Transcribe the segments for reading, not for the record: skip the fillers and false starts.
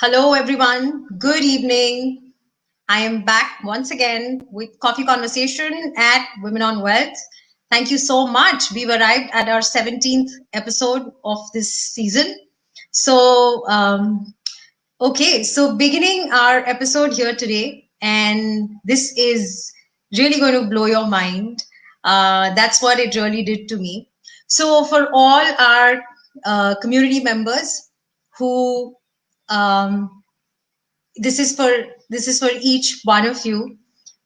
Hello, everyone. Good evening. I am back once again with Coffee Conversation at Women on Wealth. Thank you so much. We've arrived at our 17th episode of this season. So, so beginning our episode here today, and this is really going to blow your mind. That's what it really did to me. So, for all our community members who um, this is for each one of you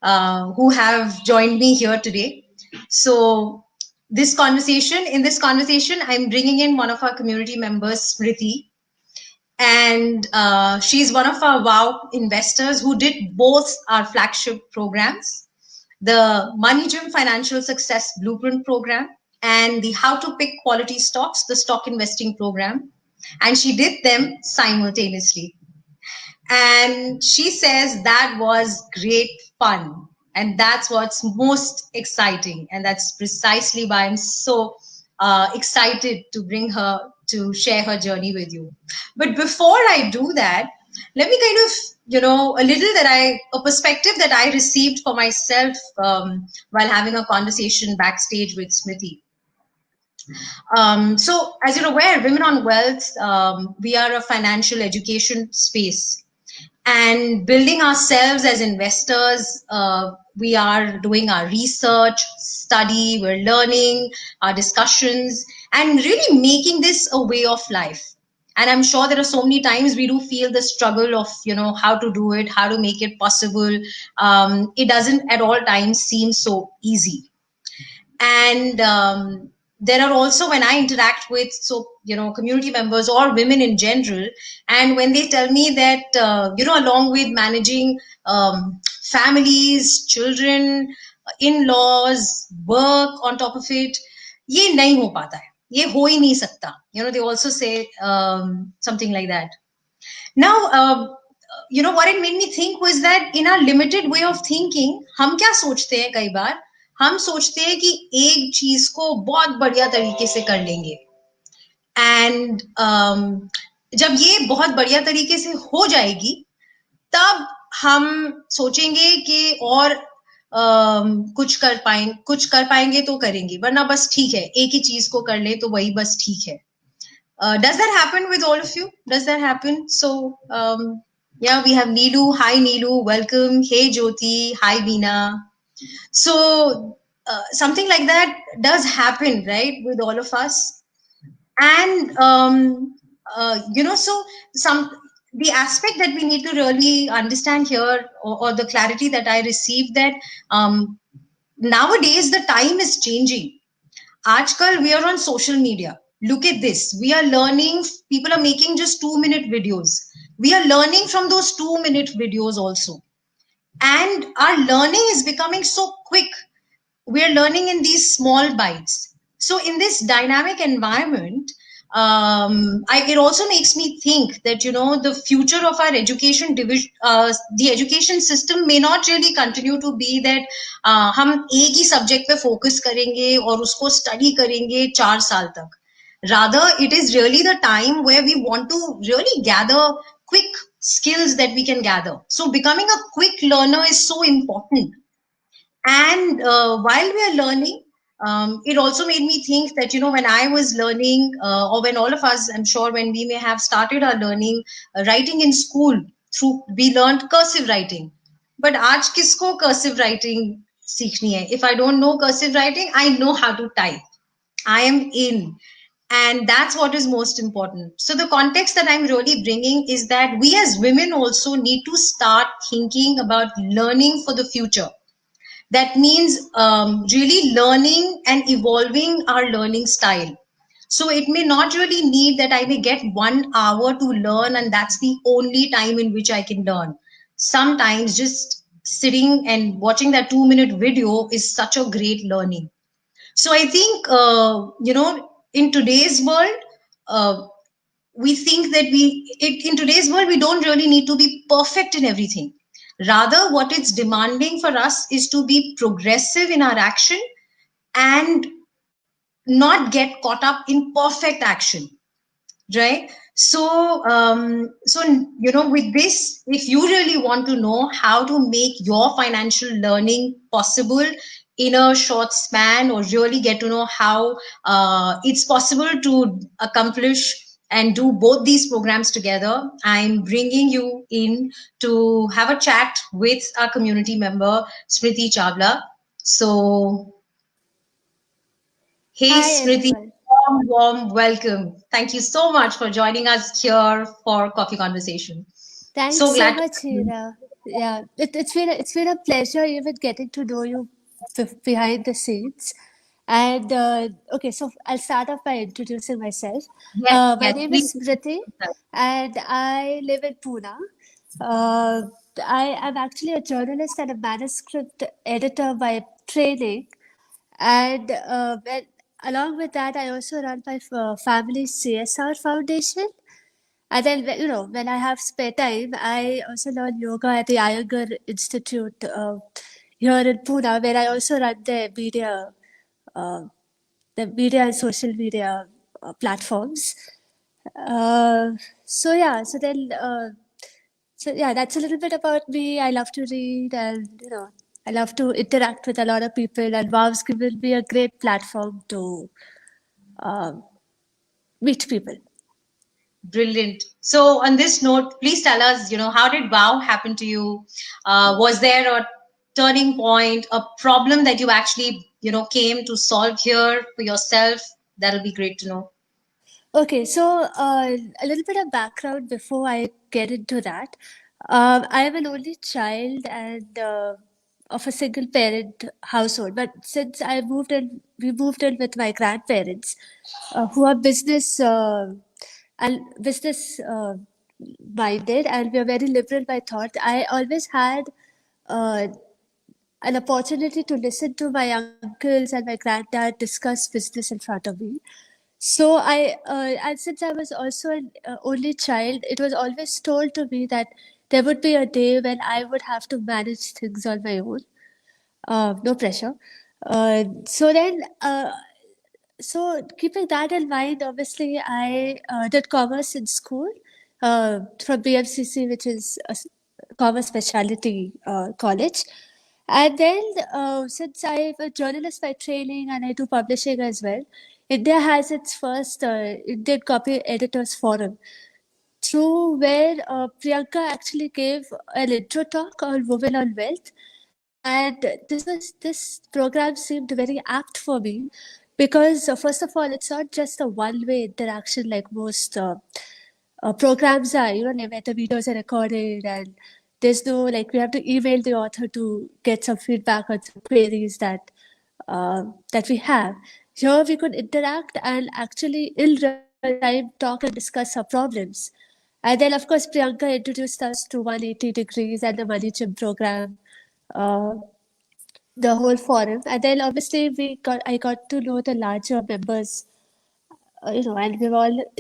who have joined me here today. So in this conversation, I'm bringing in one of our community members, Smriti, and she's one of our WOW investors who did both our flagship programs, the Money Gym Financial Success Blueprint program and the How to Pick Quality Stocks, the stock investing program. And she did them simultaneously. And she says that was great fun. And that's what's most exciting. And that's precisely why I'm so excited to bring her to share her journey with you. But before I do that, let me kind of, a perspective that I received for myself while having a conversation backstage with Smriti. So, as you're aware, Women on Wealth, we are a financial education space and building ourselves as investors. We are doing our research, study, we're learning, our discussions, and really making this a way of life. And I'm sure there are so many times we do feel the struggle of, how to do it, how to make it possible. It doesn't at all times seem so easy. And there are also, when I interact with community members or women in general, and when they tell me that along with managing families, children, in-laws, work on top of it, ये नहीं हो पाता है, ये हो ही नहीं सकता. They also say something like that. Now, what it made me think was that in our limited way of thinking, हम क्या सोचते हैं कई बार, हम सोचते हैं कि एक चीज को बहुत बढ़िया तरीके से कर लेंगे. एंड जब ये बहुत बढ़िया तरीके से हो जाएगी, तब हम सोचेंगे कि और कुछ कर पाएंगे तो करेंगे, वरना बस ठीक है, एक ही चीज को कर ले तो वही बस ठीक है. Does that happen with all of you? Does that happen? So, yeah, we have Neelu. Hi, Neelu. Welcome. Hey, Jyoti. Hi, Veena. So, something like that does happen, right, with all of us. And, so the aspect that we need to really understand here, or the clarity that I received, that nowadays the time is changing. Aajkal we are on social media. Look at this. We are learning. People are making just 2-minute videos. We are learning from those 2-minute videos also. And our learning is becoming so quick. We are learning in these small bites. So in this dynamic environment, it also makes me think that, the future of our education division, the education system may not really continue to be that हम एक ही subject पे focus करेंगे और उसको study करेंगे 4 साल तक. Rather, it is really the time where we want to really gather quick skills that we can gather. So becoming a quick learner is so important. And while we are learning, it also made me think that, when I was learning, or when all of us, I'm sure, when we may have started our learning, writing in school, we learned cursive writing. But aaj kisko cursive writing seekhni hai? If I don't know cursive writing, I know how to type. I am in. And that's what is most important. So the context that I'm really bringing is that we as women also need to start thinking about learning for the future. That means really learning and evolving our learning style. So it may not really need that I may get 1 hour to learn and that's the only time in which I can learn. Sometimes just sitting and watching that 2-minute video is such a great learning. So I think, in today's world, we think that in today's world, we don't really need to be perfect in everything. Rather, what it's demanding for us is to be progressive in our action and not get caught up in perfect action, right? So with this, if you really want to know how to make your financial learning possible in a short span, or really get to know how it's possible to accomplish and do both these programs together, I'm bringing you in to have a chat with our community member, Smriti Chavla. So, hey, Hi Smriti, everyone. warm welcome. Thank you so much for joining us here for Coffee Conversation. Thanks So so glad to much, have you. Hira. Yeah, it's been a pleasure even getting to know you behind the scenes. And okay, so I'll start off by introducing myself. Yes, My yes, name please. is Smriti, and I live in Pune. Uh, I am actually a journalist and a manuscript editor by training, and along with that, I also run my family CSR foundation. And then, when I have spare time, I also learn yoga at the Iyengar Institute here in Pune, where I also run uh, the media and social media platforms. Uh, so yeah, so yeah, that's a little bit about me. I love to read, and I love to interact with a lot of people. And WoW's given me a great platform to uh, meet people. Brilliant. So, on this note, please tell us, how did WoW happen to you? Was there a turning point, a problem that you actually, came to solve here for yourself? That'll be great to know. Okay, so a little bit of background before I get into that. I am an only child and of a single parent household. But since we moved in with my grandparents, who are business minded, and we are very liberal by thought. I always had uh, an opportunity to listen to my uncles and my granddad discuss business in front of me. And since I was also an only child, it was always told to me that there would be a day when I would have to manage things on my own. No pressure. Uh, so then, uh, so keeping that in mind, obviously, I did commerce in school from BMCC, which is commerce specialty college. And then, since I'm a journalist by training and I do publishing as well, India has its first Indian Copy Editors Forum, through where Priyanka actually gave an intro talk on Women on Wealth. And this program seemed very apt for me because, first of all, it's not just a one-way interaction like most programs are. Like where the videos are recorded and there's no, like, we have to email the author to get some feedback on some queries that we have. Here we could interact and actually in real time talk and discuss our problems. And then, of course, Priyanka introduced us to 180 Degrees and the Money Gym program, uh, the whole forum. And then, obviously, I got to know the larger members, and it's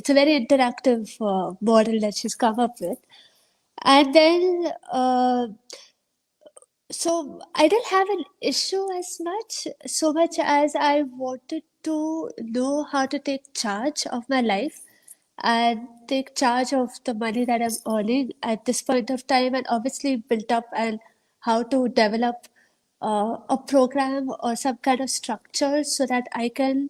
a very interactive model that she's come up with. And then, so I didn't have an issue so much as I wanted to know how to take charge of my life and take charge of the money that I'm earning at this point of time, and obviously build up and how to develop a program or some kind of structure so that I can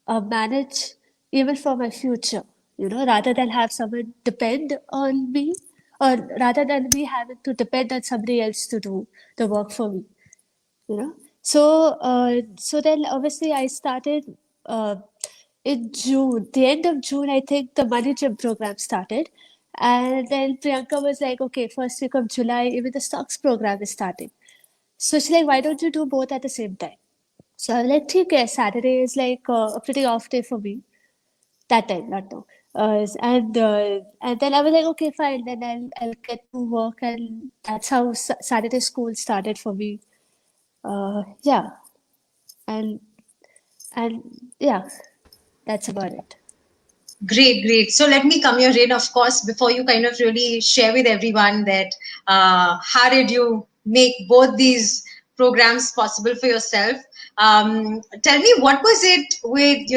manage even for my future, rather than have someone depend on me, or rather than me having to depend on somebody else to do the work for me, you know. So then obviously I started in June, the end of June, I think the Money Gym program started. And then Priyanka was like, okay, first week of July, even the stocks program is starting. So she's like, why don't you do both at the same time? So I was like, okay, Saturday is like a pretty off day for me. That time, not now. And then I was like, okay, fine. Then I'll get to work, and that's how Saturday school started for me. Yeah, and and yeah, that's about it. Great, great. So let me come here in, of course, before you kind of really share with everyone that how did you make both these programs possible for yourself? Tell me, what was it with,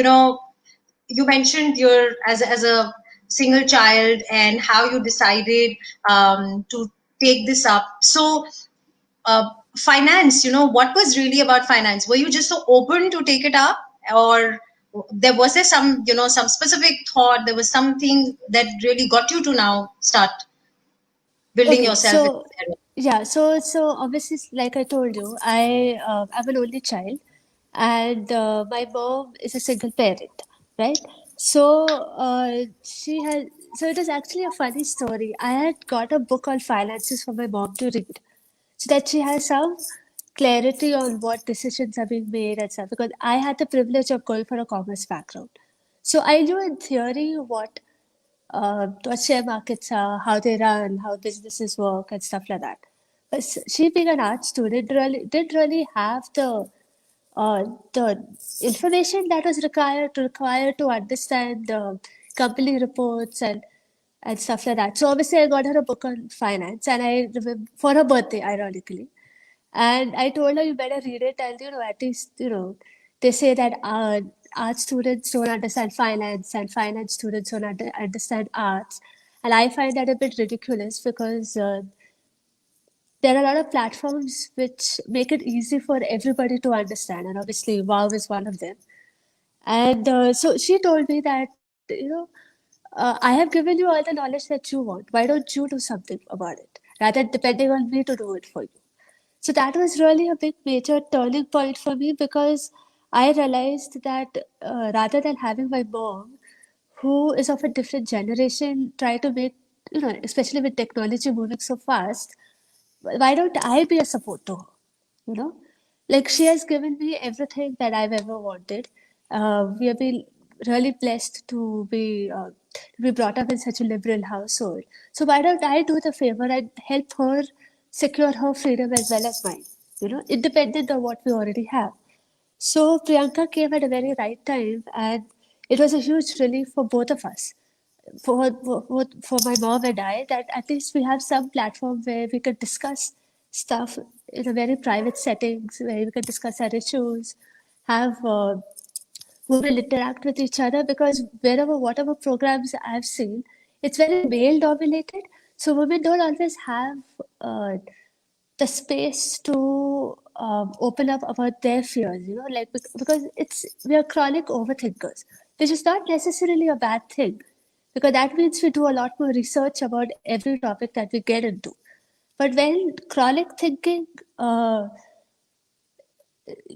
you mentioned you're as a single child and how you decided to take this up. So, finance, what was really about finance? Were you just so open to take it up, or there some, some specific thought? There was something that really got you to now start building Okay, yourself in so this area? yeah, so obviously, like I told you, I'm an only child, and my mom is a single parent, right? So she had so it is actually a funny story. I had got a book on finances for my mom to read, so that she has some clarity on what decisions are being made and stuff. Because I had the privilege of going for a commerce background, so I knew in theory what share markets are, how they run, how businesses work, and stuff like that. But she, being an art student, really didn't really have the information that was required to understand the company reports and stuff like that. So obviously, I got her a book on finance, and I remember for her birthday, ironically. And I told her, you better read it. And, at least, they say that art students don't understand finance and finance students don't understand arts. And I find that a bit ridiculous because there are a lot of platforms which make it easy for everybody to understand. And obviously, WoW is one of them. And so she told me that, I have given you all the knowledge that you want. Why don't you do something about it? Rather than depending on me to do it for you. So that was really a big major turning point for me because I realized that rather than having my mom, who is of a different generation, try to make, especially with technology moving so fast, why don't I be a support to her? You know, like she has given me everything that I've ever wanted. We have been really blessed to be brought up in such a liberal household. So why don't I do the favor and help her secure her freedom as well as mine? Independent of what we already have. So Priyanka came at a very right time, and it was a huge relief for both of us, for my mom and I, that at least we have some platform where we could discuss stuff in a very private settings, where we could discuss our issues, have women interact with each other. Because whatever programs I've seen, it's very male dominated, so women don't always have uh, the space to open up about their fears, like because we are chronic overthinkers, which is not necessarily a bad thing, because that means we do a lot more research about every topic that we get into. But chronic thinking, when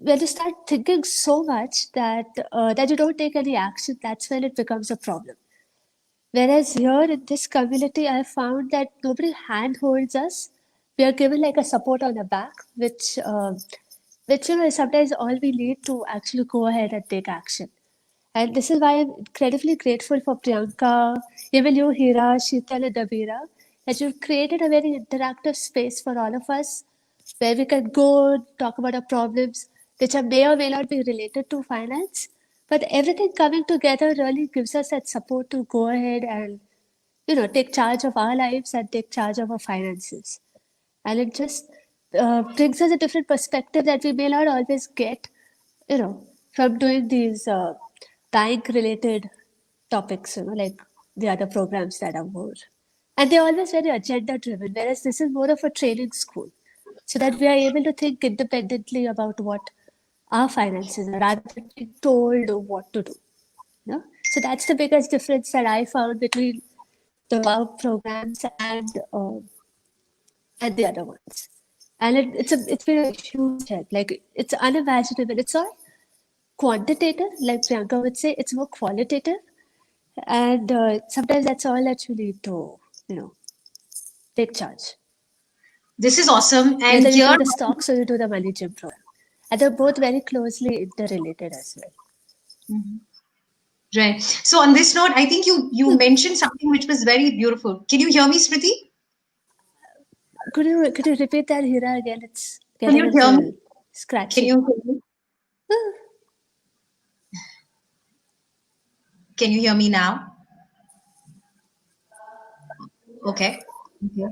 you start thinking so much that you don't take any action, that's when it becomes a problem. Whereas here in this community, I found that nobody handholds us. We are given like a support on the back, which is sometimes all we need to actually go ahead and take action. And this is why I'm incredibly grateful for Priyanka, even you, Hira, Sheetal, and Dabira, that you've created a very interactive space for all of us where we can go talk about our problems, which may or may not be related to finance. But everything coming together really gives us that support to go ahead and, take charge of our lives and take charge of our finances. And it just brings us a different perspective that we may not always get, from doing these bank related topics, like the other programs that are more. And they're always very agenda driven, whereas this is more of a training school, so that we are able to think independently about what our finances are rather than being told what to do. So that's the biggest difference that I found between the WOW programs and the other ones. And it's been a huge help. Like it's unimaginable. It's not quantitative, like Priyanka would say. It's more qualitative, and sometimes that's all that you need to, take charge. This is awesome. And Whether you here, do the stocks or you do the money gym program, and they're both very closely interrelated as well. right. So on this note, I think you mentioned something which was very beautiful. Can you hear me, Smriti? Could you repeat that, Hira, again? It's Can getting you a hear me? little Can scratchy. you hear me? Can you hear me now? Okay. Okay.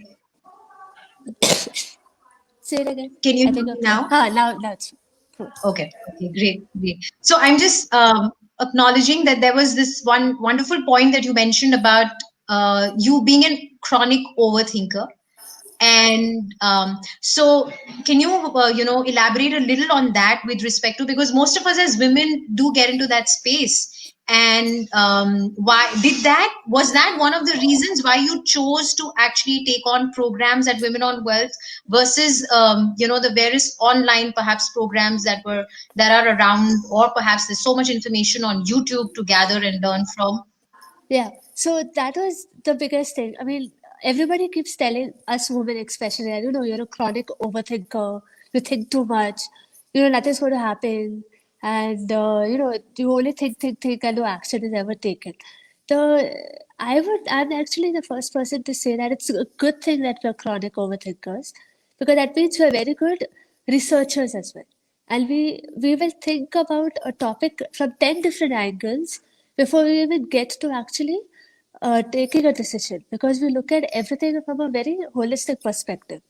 Say it again. Can you I hear think me okay. now? Now it's cool. Okay. Okay. Great. Great. So I'm just acknowledging that there was this one wonderful point that you mentioned about you being a chronic overthinker. And so, can you, elaborate a little on that with respect to, because most of us as women do get into that space. And why was that one of the reasons why you chose to actually take on programs at Women on Wealth versus, the various online perhaps programs that are around, or perhaps there's so much information on YouTube to gather and learn from? Yeah, so that was the biggest thing. I mean, everybody keeps telling us women, especially, I don't know, you're a chronic overthinker, you think too much, nothing's going to happen, and you only think, and no action is ever taken. I'm actually the first person to say that it's a good thing that we're chronic overthinkers, because that means we're very good researchers as well. And we will think about a topic from 10 different angles before we even get to actually taking a decision, because we look at everything from a very holistic perspective,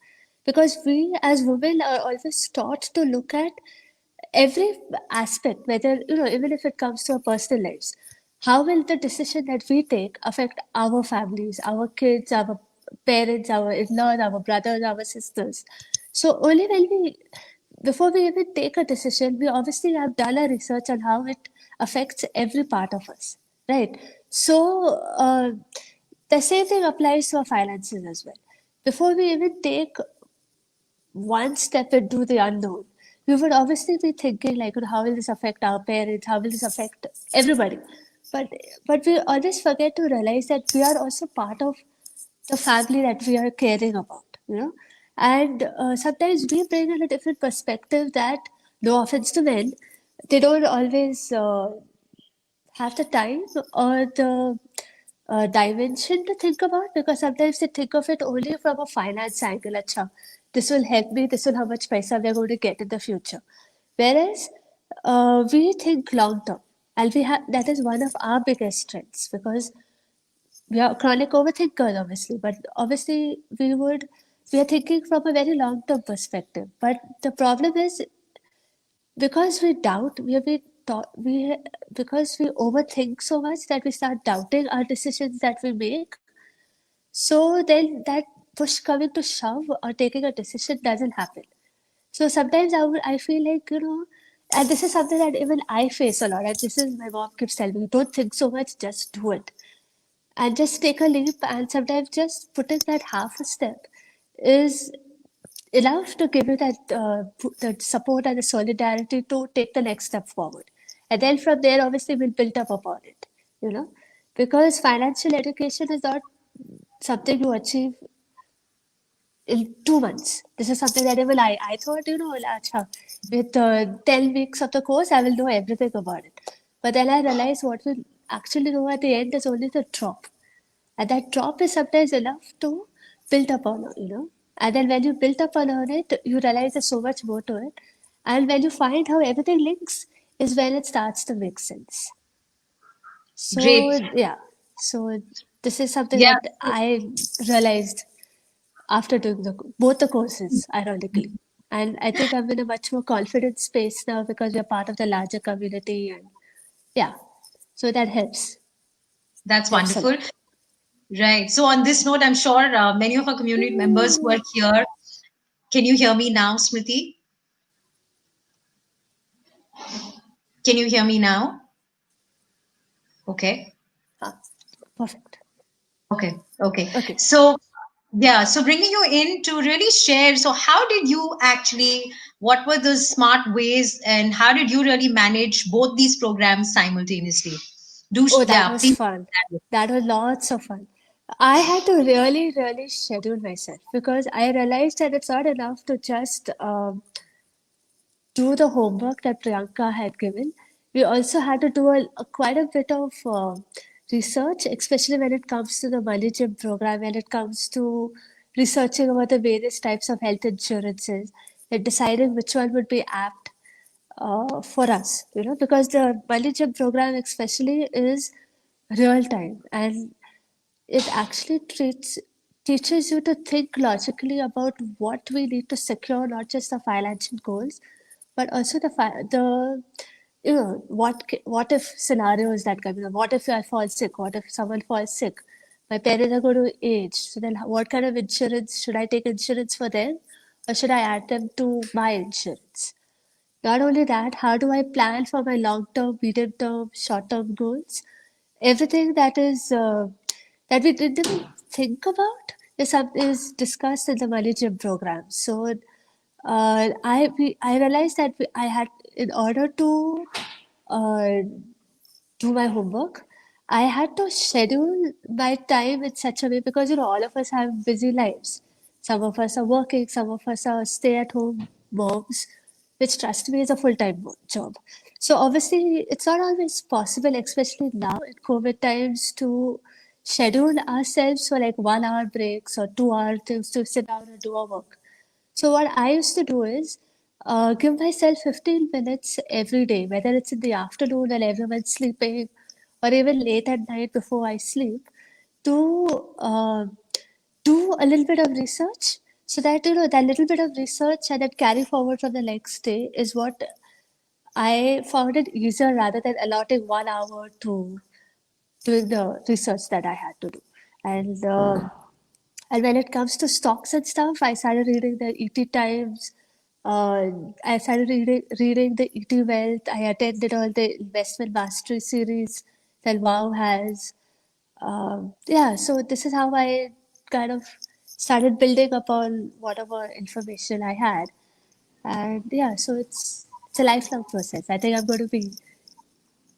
because we as women are always taught to look at every aspect, whether even if it comes to our personal lives, how will the decision that we take affect our families, our kids, our parents, our in-laws, our brothers, our sisters. So only when we before we even take a decision, we obviously have done our research on how it affects every part of us, right? So the same thing applies to our finances as well. Before we even take one step into the unknown, we would obviously be thinking like, how will this affect our parents? How will this affect everybody? But but we always forget to realize that we are also part of the family that we are caring about. And sometimes we bring in a different perspective that, no offense to men, they don't always have the time or the dimension to think about, because sometimes they think of it only from a finance angle. Acha, this will help me, this will how much paisa we're going to get in the future. Whereas we think long term, and we have that is one of our biggest strengths, because we are chronic overthinkers, obviously, but obviously we are thinking from a very long term perspective. But the problem is, because we doubt, we have been taught, because we overthink so much that we start doubting our decisions that we make. So then that push coming to shove or taking a decision doesn't happen. So sometimes I feel like, and this is something that even I face a lot. And this is my mom keeps telling me, don't think so much, just do it. And just take a leap. And sometimes just putting that half a step is enough to give you that support and the solidarity to take the next step forward. And then from there, obviously, we'll build up upon it, because financial education is not something you achieve in 2 months. This is something that even I thought, acha, with 10 weeks of the course, I will know everything about it. But then I realized what we actually know at the end is only the drop. And that drop is sometimes enough to build upon. And then when you build upon it, you realize there's so much more to it. And when you find how everything links, is when it starts to make sense. So, Great. yeah. So, this is something Yeah. that I realized after doing both the courses, ironically. And I think I'm in a much more confident space now because we're part of the larger community. And yeah, so that That's helps a wonderful. lot. Right. So, on this note, I'm sure many of our community members who are here, can you hear me now, Smriti? Can you hear me now? Okay. Ah, perfect. Okay. Okay. Okay. So, yeah. So, bringing you in to really share. So, how did you actually, what were the smart ways, and how did you really manage both these programs simultaneously? Oh, that Yeah, was please. fun. That was lots of fun. I had to really, really schedule myself, because I realized that it's not enough to just do the homework that Priyanka had given. We also had to do quite a bit of research, especially when it comes to the Money Gym program, when it comes to researching about the various types of health insurances, and deciding which one would be apt for us, because the Money Gym program especially is real time, and it actually teaches you to think logically about what we need to secure, not just the financial goals, but also what if scenarios that come, what if I fall sick? What if someone falls sick? My parents are going to age. So then what kind of insurance should I take insurance for them? Or should I add them to my insurance? Not only that, how do I plan for my long term, medium term, short term goals? Everything that we didn't even think about is discussed in the Money Gym program. So I realized that I had, in order to uh, do my homework, I had to schedule my time in such a way, because all of us have busy lives. Some of us are working, some of us are stay-at-home moms, which, trust me, is a full-time job. So obviously, it's not always possible, especially now in COVID times, to schedule ourselves for like 1 hour breaks or 2 hour things to sit down and do our work. So what I used to do is give myself 15 minutes every day, whether it's in the afternoon when everyone's sleeping or even late at night before I sleep, to do a little bit of research, so that that little bit of research and that carry forward from the next day is what I found it easier, rather than allotting 1 hour to doing the research that I had to do. And and when it comes to stocks and stuff, I started reading the ET Times. Uh, I started reading the ET Wealth. I attended all the investment mastery series that Wow has. Yeah, so this is how I kind of started building upon whatever information I had. And yeah, so it's a lifelong process. I think I'm going to be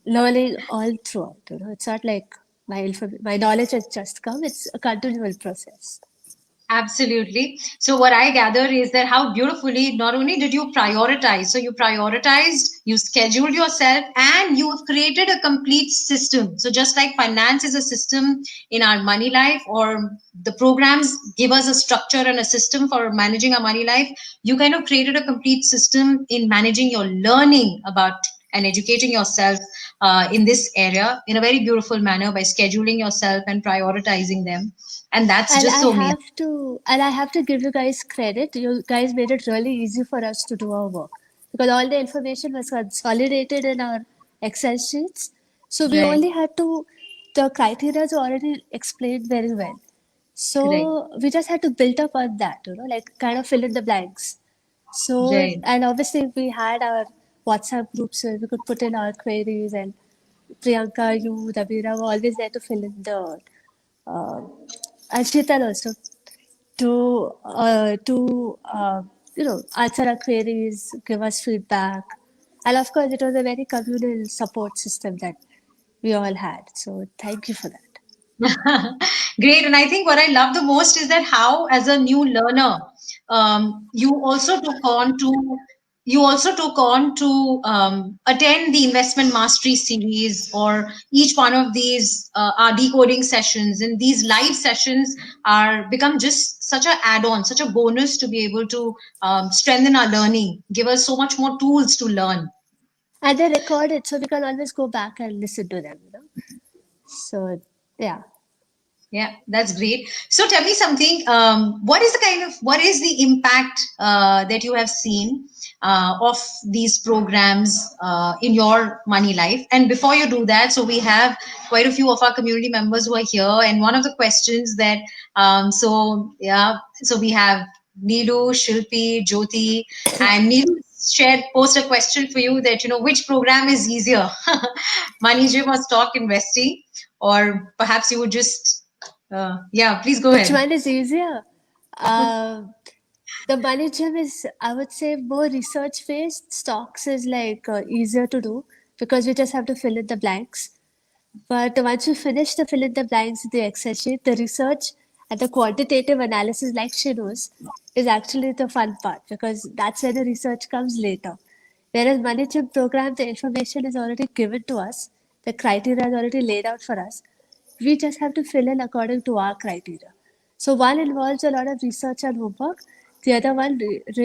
learning all throughout. It's not like my knowledge has just come. It's a continual process. Absolutely. So what I gather is that how beautifully not only did you prioritize, so you prioritized, you scheduled yourself, and you have created a complete system. So just like finance is a system in our money life, or the programs give us a structure and a system for managing our money life, you kind of created a complete system in managing your learning about and educating yourself in this area in a very beautiful manner by scheduling yourself and prioritizing them. And that's And just so amazing. I have to give you guys credit. You guys made it really easy for us to do our work, because all the information was consolidated in our Excel sheets. So we Right, only had to, the criteria is already explained very well. correct. So we just had to build up on that, like kind of fill in the blanks. So, Right. and obviously we had our WhatsApp groups where we could put in our queries, and Priyanka, you, Davira were always there to fill in the uh, and Sheetal also to answer our queries, give us feedback, and of course it was a very communal support system that we all had. So thank you for that. Great. And I think what I love the most is that how, as a new learner, you also took on to attend the investment mastery series, or each one of these are decoding sessions, and these live sessions are become just such an add-on, such a bonus to be able to strengthen our learning, give us so much more tools to learn. And they record it, so we can always go back and listen to them. So yeah. Yeah, that's great. So tell me something. What is the impact that you have seen of these programs in your money life? And before you do that, so we have quite a few of our community members who are here, and one of the questions that so we have Neelu, Shilpi, Jyoti, and Neelu shared post a question for you that which program is easier, Money Gym or stock investing, or perhaps you would just yeah, please go Which ahead. one is easier? Uh, the money gym is, I would say, more research based. Stocks is like easier to do, because we just have to fill in the blanks. But once you finish the fill in the blanks in the Excel sheet, the research and the quantitative analysis, like she knows, is actually the fun part, because that's where the research comes later. Whereas Money Chip program, the information is already given to us, the criteria is already laid out for us. We just have to fill in according to our criteria. So one involves a lot of research and homework. The other one is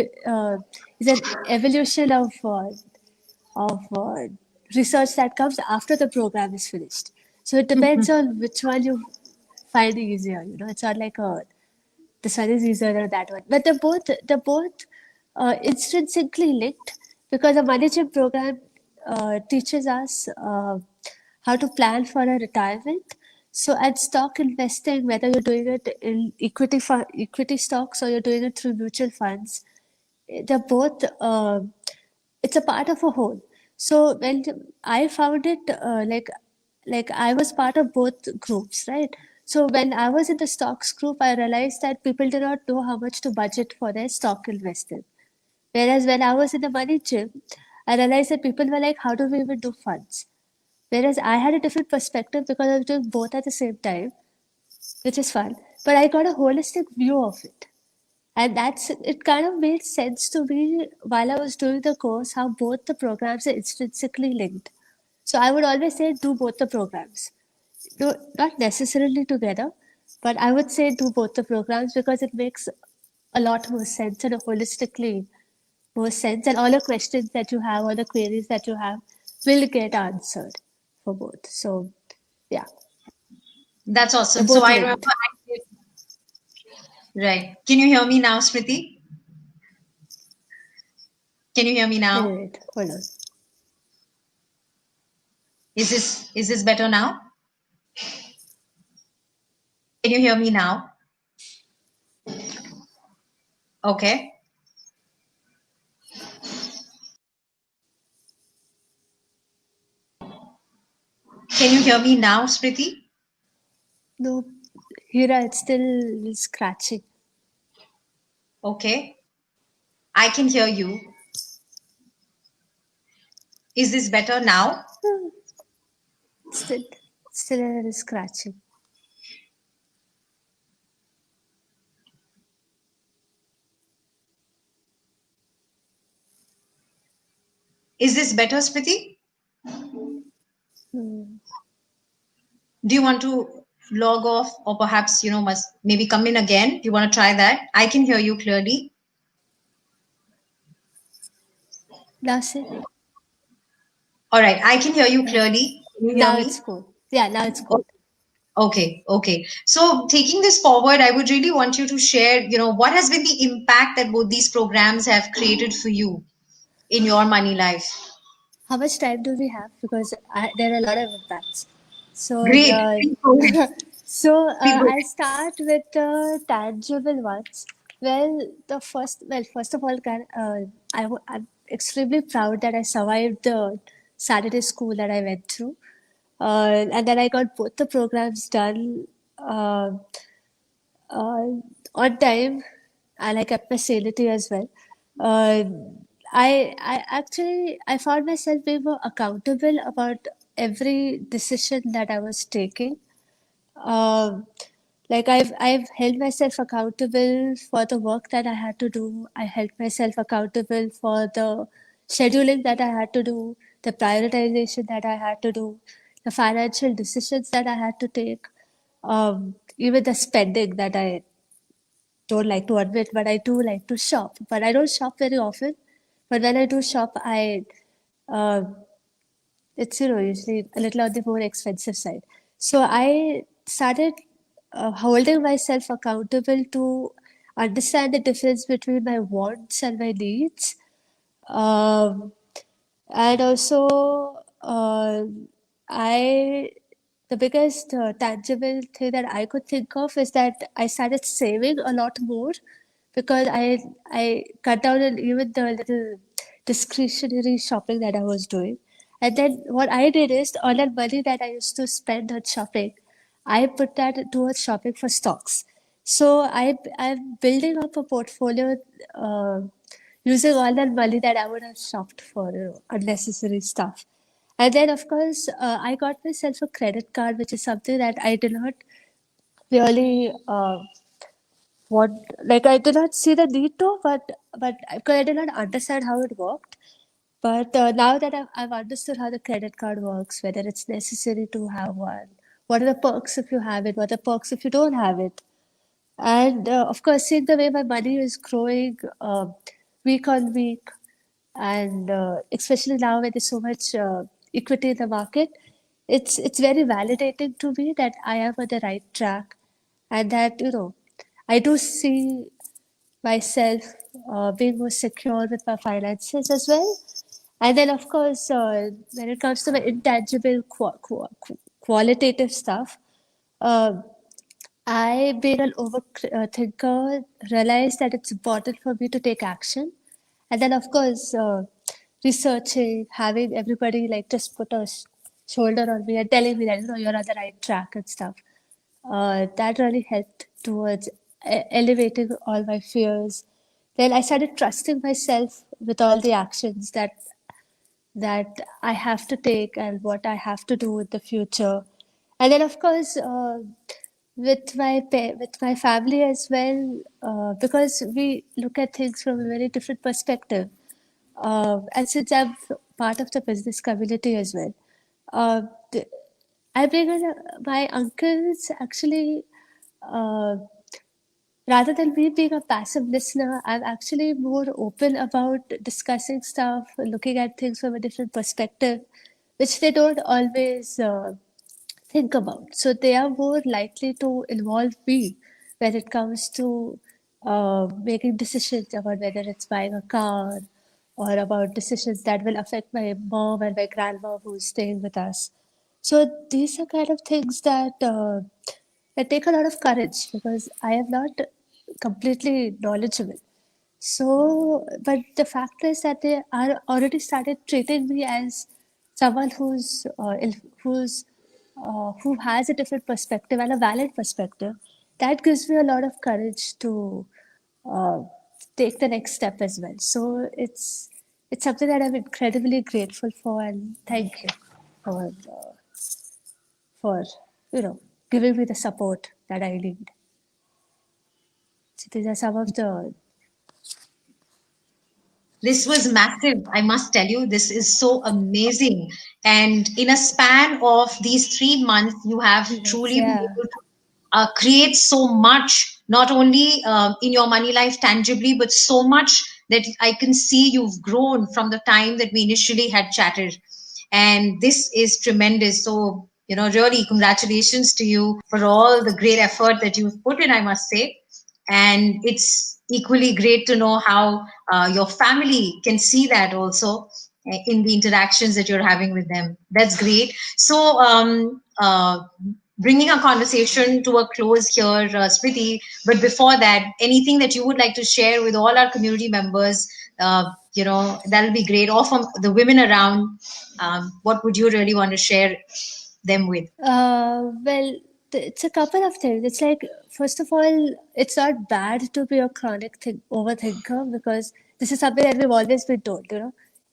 an evolution of research that comes after the program is finished. So it depends on which one you find easier. It's not like this one is easier than that one, but they're both intrinsically linked, because a management program teaches us how to plan for a retirement. So at stock investing, whether you're doing it in equity stocks or you're doing it through mutual funds, they're both it's a part of a whole. So when I found it like I was part of both groups, right? So when I was in the stocks group, I realized that people did not know how much to budget for their stock investing. Whereas when I was in the money gym, I realized that people were like, how do we even do funds? Whereas I had a different perspective because I was doing both at the same time, which is fun. But I got a holistic view of it. And that's it kind of made sense to me while I was doing the course how both the programs are intrinsically linked. So I would always say do both the programs. No, not necessarily together, but I would say do both the programs because it makes a lot more sense and holistically more sense. And all the questions that you have, all the queries that you have will get answered for both. So yeah, That's they're awesome. So both I remember linked. right. Can you hear me now, Smriti? Can you hear me Wait, now? wait, wait, hold on. Is this better now? Can you hear me now? Okay. Can you hear me now, Smriti? No, Hira, it's still scratching. Okay. I can hear you. Is this better now? Hmm, Still, still a little scratching. Is this better, Smriti? Hmm. Do you want to log off or perhaps, must maybe come in again? Do you want to try that? I can hear you clearly. That's it. All right. I can hear you Yeah. clearly. Can you hear Now it's me? cool. Yeah, now it's cool. Okay, okay. So taking this forward, I would really want you to share, what has been the impact that both these programs have created for you in your money life? How much time do we have? Because there are a lot of impacts. So, Great. Please go ahead. Please go I'll start with the tangible ones. First of all, I'm extremely proud that I survived the Saturday school that I went through. And then I got both the programs done uh, on time, and I kept my sanity as well. Uh, I found myself being more accountable about every decision that I was taking. Um, like I've held myself accountable for the work that I had to do. I held myself accountable for the scheduling that I had to do, the prioritization that I had to do, the financial decisions that I had to take, even the spending that I don't like to admit, but I do like to shop. But I don't shop very often. But when I do shop, uh, it's usually a little on the more expensive side. So I started holding myself accountable to understand the difference between my wants and my needs. Um, and also, I the biggest tangible thing that I could think of is that I started saving a lot more because I cut down on even the little discretionary shopping that I was doing. And then what I did is all that money that I used to spend on shopping, I put that towards shopping for stocks. So I'm building up a portfolio uh, using all that money that I would have shopped for unnecessary stuff. And then, of course, I got myself a credit card, which is something that I did not really want. Like, I did not see the need to, but because I did not understand how it worked. But now that I've understood how the credit card works, whether it's necessary to have one, what are the perks if you have it, what are the perks if you don't have it, and of course, seeing the way my money is growing week on week, and especially now when there's so much equity in the market, it's very validating to me that I am on the right track, and that I do see myself being more secure with my finances as well. And then, of course, when it comes to the intangible qualitative stuff, uh, I, being an overthinker, realized that it's important for me to take action. And then, of course, researching, having everybody like just put a shoulder on me and telling me that, you're on the right track and stuff. That really helped towards elevating all my fears. Then I started trusting myself with all the actions that I have to take and what I have to do in the future. And then, of course, with my family as well, because we look at things from a very different perspective. And since I'm part of the business community as well, uh, th- I bring in my uncles actually. Uh, Rather than me being a passive listener, I'm actually more open about discussing stuff, looking at things from a different perspective, which they don't always think about. So they are more likely to involve me when it comes to making decisions about whether it's buying a car or about decisions that will affect my mom and my grandma who's staying with us. So these are kind of things that take a lot of courage because I am not completely knowledgeable. So, but the fact is that they are already started treating me as someone who has a different perspective and a valid perspective. That gives me a lot of courage to uh, take the next step as well. So it's something that I'm incredibly grateful for, and thank you for for giving me the support that I need. So these are some of the This was massive, I must tell you. This is so amazing. And in a span of these 3 months, you have truly been yeah. able to create so much, not only in your money life tangibly, but so much that I can see you've grown from the time that we initially had chatted. And this is tremendous. So, really, congratulations to you for all the great effort that you've put in, I must say. And it's equally great to know how your family can see that also in the interactions that you're having with them. That's great. So, bringing our conversation to a close here, Smriti, but before that, anything that you would like to share with all our community members, that'll be great. Or from the women around, what would you really want to share them with? Well, it's a couple of things. It's like, first of all, it's not bad to be a chronic overthinker because this is something that we've always been told.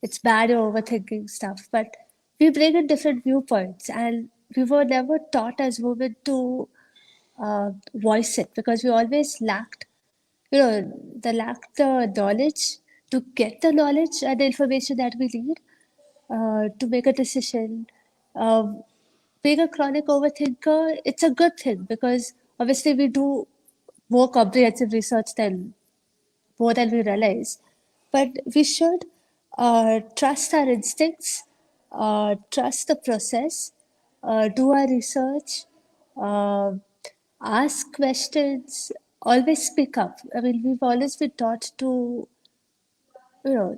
It's bad you're overthinking stuff, but we bring in different viewpoints, and we were never taught as women to voice it because we always lacked the knowledge to get the knowledge and the information that we need to make a decision. Um, Being a chronic overthinker, it's a good thing because obviously we do more comprehensive research than more than we realize. But we should trust our instincts, trust the process, do our research, uh, ask questions, always speak up. I mean, we've always been taught to you know,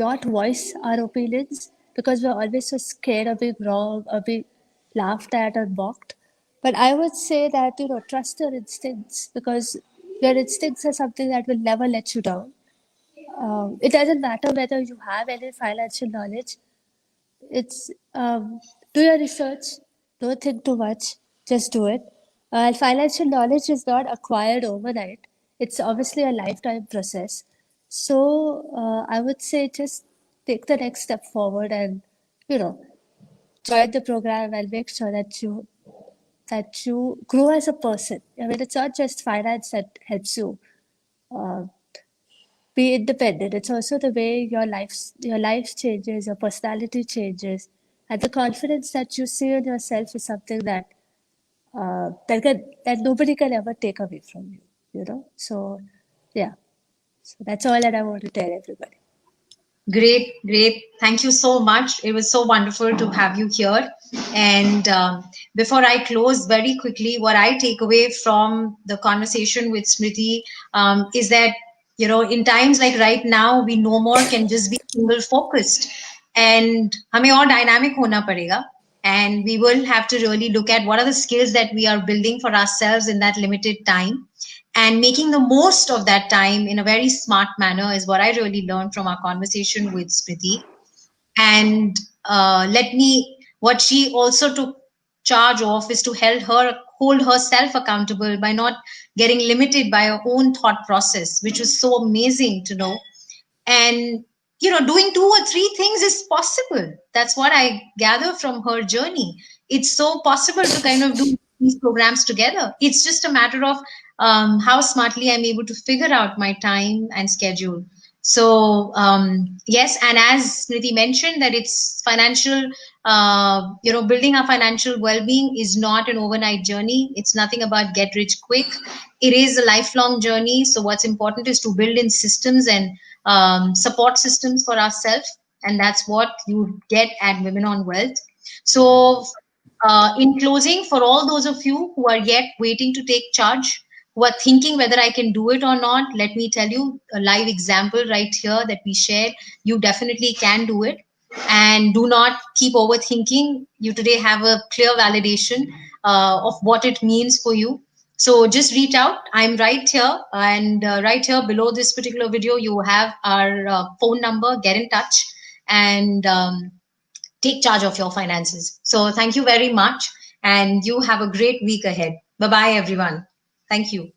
not voice our opinions because we're always so scared of being wrong or being laughed at or mocked. But I would say that, trust your instincts because your instincts are something that will never let you down. It doesn't matter whether you have any financial knowledge. It's Do your research, don't think too much, just do it. Financial knowledge is not acquired overnight. It's obviously a lifetime process. So I would say just take the next step forward and you know join the program and make sure that you grow as a person. I mean, it's not just finance that helps you uh, be independent. It's also the way your life changes, your personality changes, and the confidence that you see in yourself is something that nobody can ever take away from you. So yeah. So that's all that I want to tell everybody. Great, great. Thank you so much. It was so wonderful to have you here. And before I close, very quickly, what I take away from the conversation with Smriti is that, in times like right now, we no more can just be single focused. and हमें और dynamic होना पड़ेगा. And we will have to really look at what are the skills that we are building for ourselves in that limited time, and making the most of that time in a very smart manner is what I really learned from our conversation with Smriti. And what she also took charge of is to hold herself accountable by not getting limited by her own thought process, which was so amazing to know. And doing 2 or 3 things is possible. That's what I gather from her journey. It's so possible to kind of do these programs together. It's just a matter of how smartly I'm able to figure out my time and schedule. So yes, and as Smriti mentioned, that it's financial, building our financial well-being is not an overnight journey. It's nothing about get rich quick. It is a lifelong journey. So what's important is to build in systems and support systems for ourselves, and that's what you get at Women on Wealth. So in closing, for all those of you who are yet waiting to take charge, who are thinking whether I can do it or not, let me tell you a live example right here that we shared. You definitely can do it. And do not keep overthinking. You today have a clear validation of what it means for you. So just reach out. I'm right here, and right here below this particular video, you have our phone number. Get in touch and take charge of your finances. So thank you very much, and you have a great week ahead. Bye bye, everyone. Thank you.